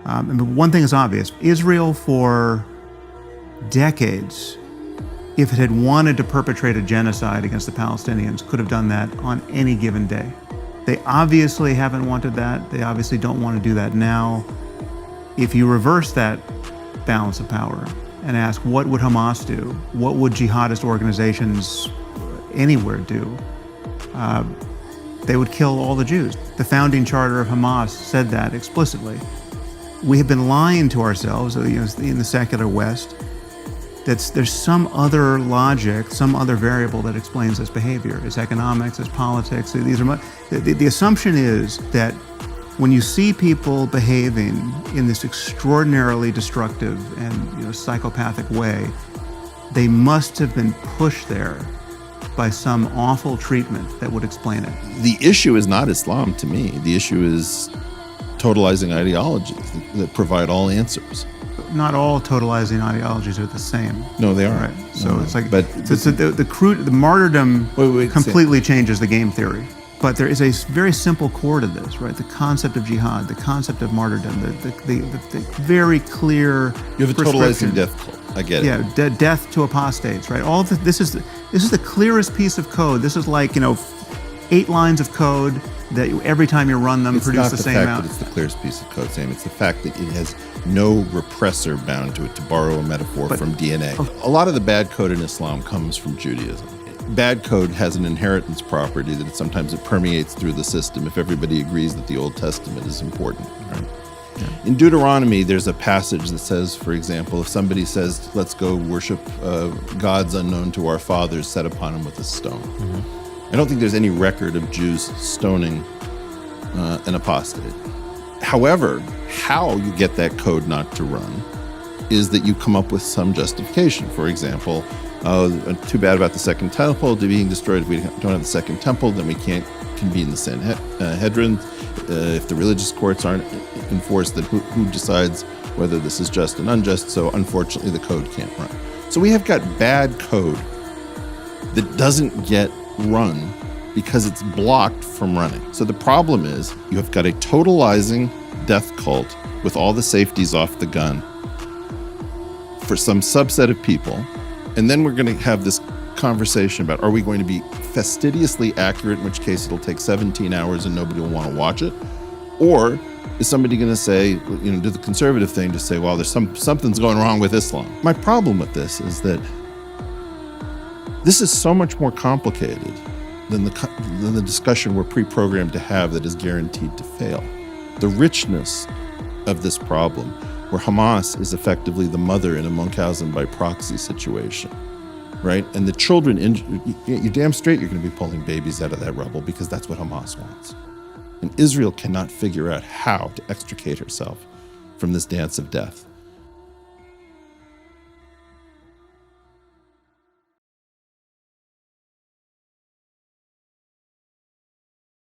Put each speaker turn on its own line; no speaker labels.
And one thing is obvious. Israel, for decades, if it had wanted to perpetrate a genocide against the Palestinians, could have done that on any given day. They obviously haven't wanted that. They obviously don't want to do that now. If you reverse that balance of power and ask, what would Hamas do? What would jihadist organizations anywhere do? They would kill all the Jews. The founding charter of Hamas said that explicitly. We have been lying to ourselves, in the secular West, that there's some other logic, some other variable that explains this behavior. It's economics, it's politics. The assumption is that when you see people behaving in this extraordinarily destructive and psychopathic way, they must have been pushed there by some awful treatment that would explain it.
The issue is not Islam to me. The issue is totalizing ideologies that provide all answers.
Not all totalizing ideologies are the same.
No, they aren't.
Right. So it's like,
but
the martyrdom completely changes the game theory. But there is a very simple core to this, right? The concept of jihad, the concept of martyrdom, the very clear.
You have a totalizing death cult. I get it.
Yeah, death to apostates, right? All of this is the clearest piece of code. This is like 8 lines of code that every time you run them produce the same out.
It's not the fact that it's the clearest piece of code, Sam. It's the fact that it has no repressor bound to it, to borrow a metaphor from DNA. A lot of the bad code in Islam comes from Judaism. Bad code has an inheritance property that sometimes it permeates through the system if everybody agrees that the Old Testament is important, right? Yeah. In Deuteronomy, there's a passage that says, for example, if somebody says, let's go worship gods unknown to our fathers, set upon them with a stone. Mm-hmm. I don't think there's any record of Jews stoning an apostate. However, how you get that code not to run is that you come up with some justification. For example, too bad about the second temple being destroyed. If we don't have the second temple, then we can't convene the Sanhedrin. If the religious courts aren't enforced, then who decides whether this is just and unjust? So unfortunately, the code can't run. So we have got bad code that doesn't get run because it's blocked from running. So the problem is you have got a totalizing death cult with all the safeties off the gun for some subset of people. And then we're going to have this conversation about, are we going to be fastidiously accurate, in which case it'll take 17 hours and nobody will want to watch it? Or is somebody going to say, do the conservative thing to say, well, there's something's going wrong with Islam? My problem with this is that this is so much more complicated than the discussion we're pre-programmed to have that is guaranteed to fail. The richness of this problem, where Hamas is effectively the mother in a Munchausen by proxy situation, right? And the children, you're damn straight you're going to be pulling babies out of that rubble because that's what Hamas wants. And Israel cannot figure out how to extricate herself from this dance of death.